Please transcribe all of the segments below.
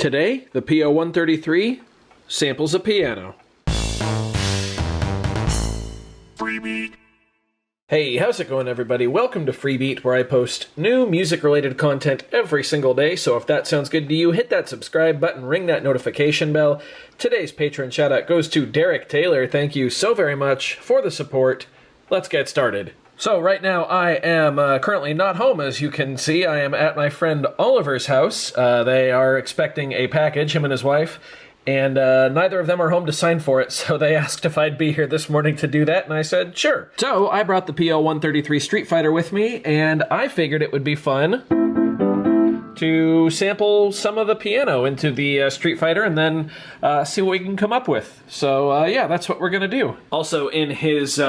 Today, the PO-133 samples a piano. Freebeat. Hey, how's it going, everybody? Welcome to Freebeat, where I post new music-related content every single day, so if that sounds good to you, hit that subscribe button, ring that notification bell. Today's patron shout-out goes to Derek Taylor. Thank you so very much for the support. Let's get started. So right now I am currently not home, as you can see. I am at my friend Oliver's house. They are expecting a package, him and his wife, and neither of them are home to sign for it, so they asked if I'd be here this morning to do that, and I said, sure. So I brought the PO-133 Street Fighter with me, and I figured it would be fun to sample some of the piano into the Street Fighter and then see what we can come up with. So yeah, that's what we're gonna do. Also in his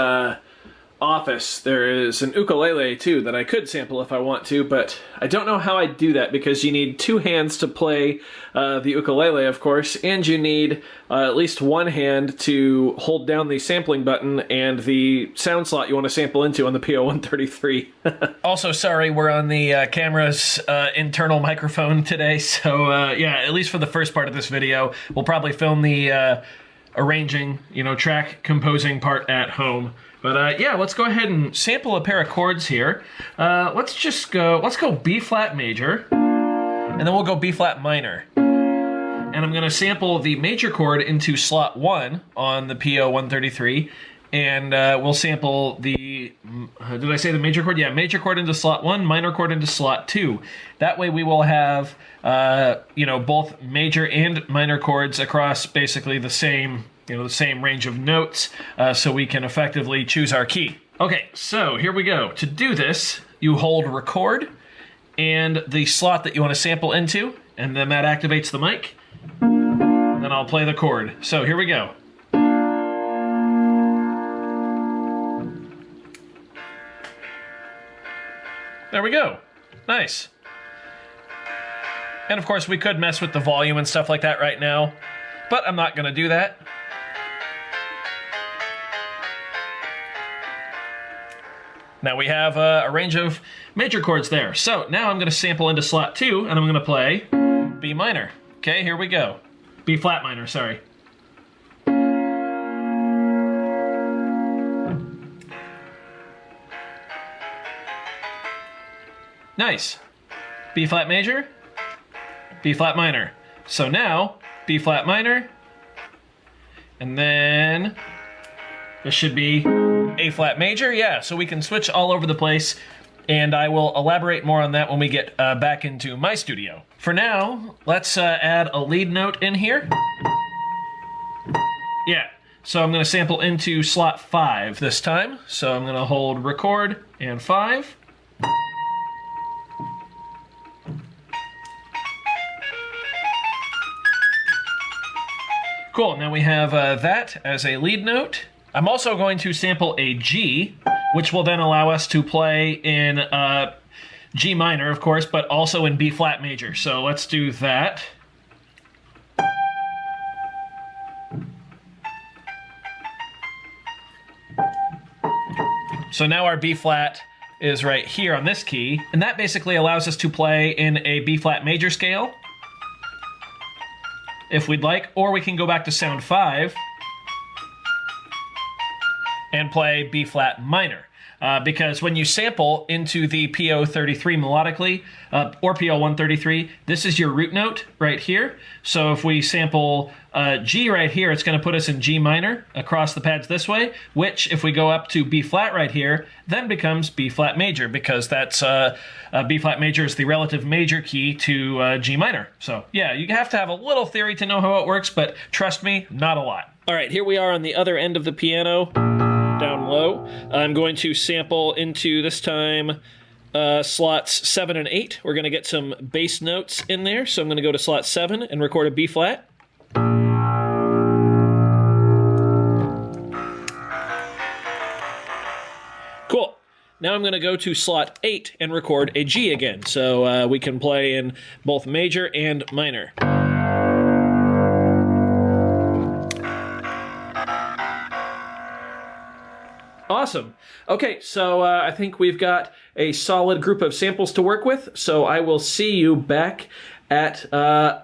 office, there is an ukulele too that I could sample if I want to, but I don't know how I'd do that because you need two hands to play the ukulele, of course, and you need at least one hand to hold down the sampling button and the sound slot you want to sample into on the PO-133. Also, sorry, we're on the camera's internal microphone today, so yeah, at least for the first part of this video, we'll probably film the arranging, track composing part at home. But yeah, let's go ahead and sample a pair of chords here. Let's go B flat major, and then we'll go B flat minor. And I'm gonna sample the major chord into slot 1 on the PO-133, and we'll sample the, did I say the major chord? Yeah, major chord into slot 1, minor chord into slot 2. That way we will have, both major and minor chords across basically the same range of notes, so we can effectively choose our key. Okay, so here we go. To do this, you hold record and the slot that you want to sample into, and then that activates the mic. Then I'll play the chord. So here we go. There we go. Nice. And of course, we could mess with the volume and stuff like that right now, but I'm not going to do that. Now we have a range of major chords there. So now I'm going to sample into slot 2, and I'm going to play B minor. Okay, here we go. B flat minor, sorry. Nice. B flat major, B flat minor. So now, B flat minor, and then this should be A flat major, yeah, so we can switch all over the place, and I will elaborate more on that when we get back into my studio. For now, let's add a lead note in here. Yeah, so I'm gonna sample into slot 5 this time, so I'm gonna hold record and 5. Cool, now we have that as a lead note. I'm also going to sample a G, which will then allow us to play in G minor, of course, but also in B flat major. So let's do that. So now our B flat is right here on this key, and that basically allows us to play in a B flat major scale, if we'd like, or we can go back to sound 5 and play B flat minor. Because when you sample into the PO-33 melodically, or PO-133, this is your root note right here. So if we sample G right here, it's going to put us in G minor across the pads this way, which if we go up to B flat right here, then becomes B flat major, because that's B flat major is the relative major key to G minor. So yeah, you have to have a little theory to know how it works, but trust me, not a lot. All right, here we are on the other end of the piano, down low. I'm going to sample into, this time, slots 7 and 8. We're going to get some bass notes in there, so I'm going to go to slot 7 and record a B flat. Cool. Now I'm going to go to slot 8 and record a G again, so we can play in both major and minor. Awesome. Okay, so I think we've got a solid group of samples to work with, so I will see you back at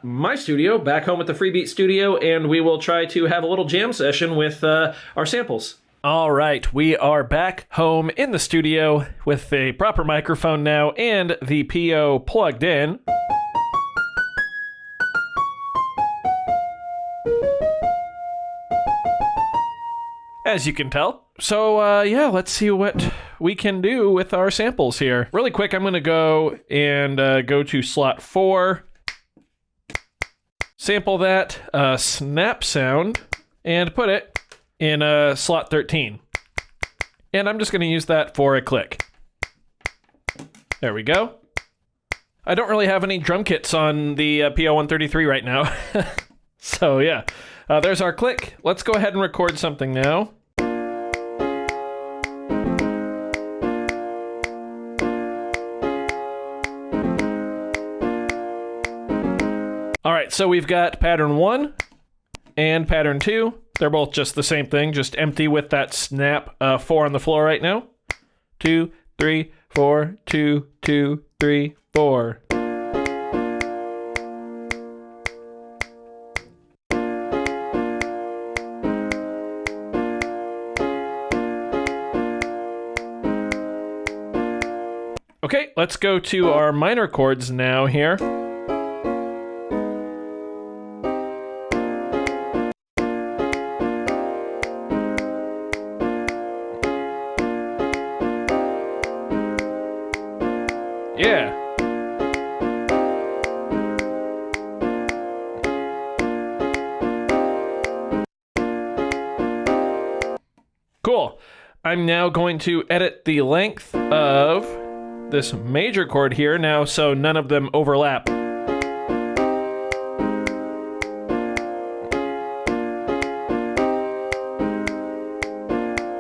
my studio, back home at the Freebeat studio, and we will try to have a little jam session with our samples. All right, we are back home in the studio with a proper microphone now and the PO plugged in. As you can tell. So, yeah, let's see what we can do with our samples here. Really quick, I'm going to go and go to slot 4, sample that snap sound, and put it in slot 13. And I'm just going to use that for a click. There we go. I don't really have any drum kits on the PO-133 right now. So, yeah. There's our click. Let's go ahead and record something now. All right, so we've got pattern 1 and pattern 2. They're both just the same thing, just empty with that snap 4 on the floor right now. 2, 3, 4, 2, 2, 3, 4. Okay, let's go to our minor chords now here. Yeah. Cool. I'm now going to edit the length of this major chord here now so none of them overlap.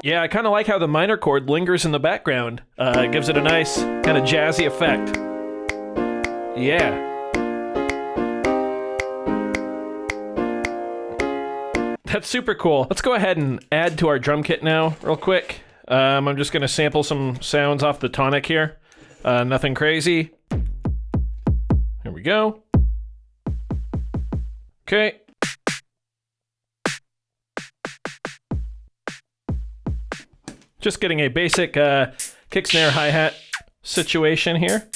Yeah, I kind of like how the minor chord lingers in the background. It gives it a nice kind of jazzy effect. Yeah. That's super cool. Let's go ahead and add to our drum kit now real quick. I'm just going to sample some sounds off the tonic here. Nothing crazy. Here we go. Okay. Just getting a basic kick, snare, hi-hat situation here.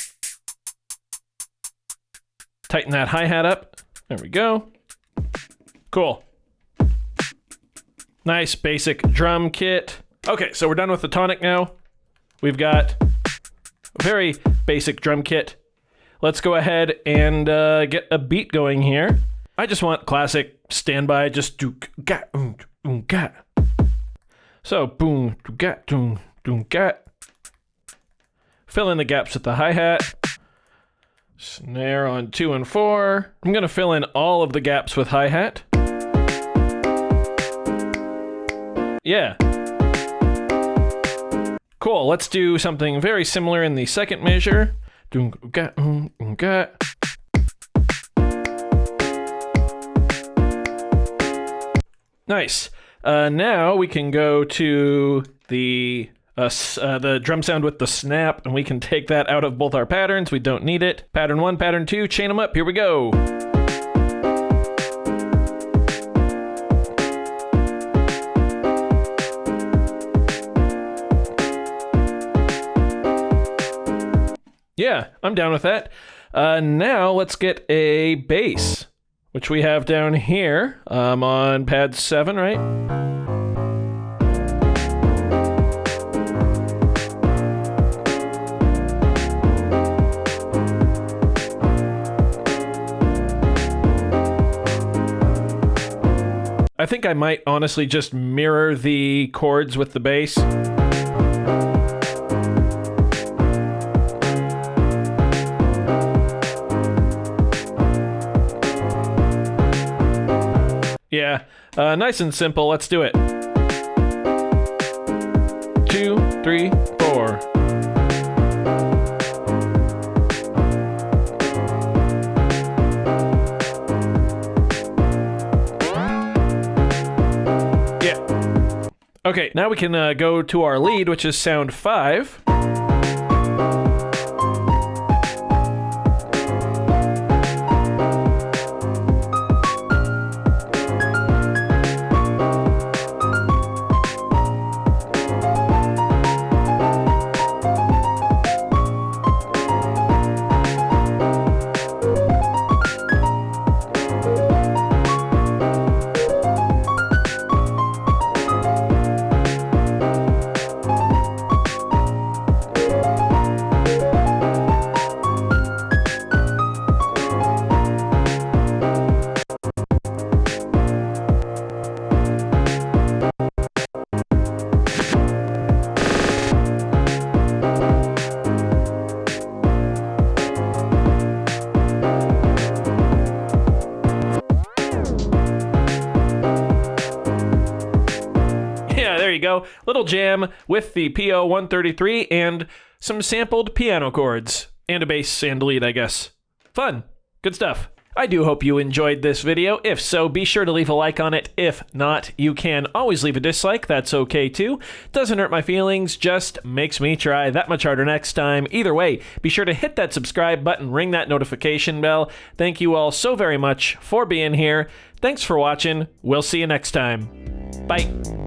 Tighten that hi-hat up. There we go. Cool. Nice basic drum kit. Okay, so we're done with the tonic now. We've got a very basic drum kit. Let's go ahead and get a beat going here. I just want classic standby, just do ga ga. So boom ga doom ga. Fill in the gaps with the hi-hat. Snare on 2 and 4. I'm gonna fill in all of the gaps with hi-hat. Yeah. Cool, let's do something very similar in the second measure. Nice. Now we can go to the drum sound with the snap, and we can take that out of both our patterns. We don't need it. Pattern 1, pattern 2, chain them up. Here we go. Yeah, I'm down with that. Now let's get a bass, which we have down here on pad 7, right? I think I might honestly just mirror the chords with the bass. Yeah, nice and simple. Let's do it. 2, 3, 4. Yeah. Okay, now we can go to our lead, which is sound 5. go. Little jam with the PO-133 and some sampled piano chords. And a bass and lead, I guess. Fun. Good stuff. I do hope you enjoyed this video. If so, be sure to leave a like on it. If not, you can always leave a dislike. That's okay too. Doesn't hurt my feelings, just makes me try that much harder next time. Either way, be sure to hit that subscribe button, ring that notification bell. Thank you all so very much for being here. Thanks for watching. We'll see you next time. Bye.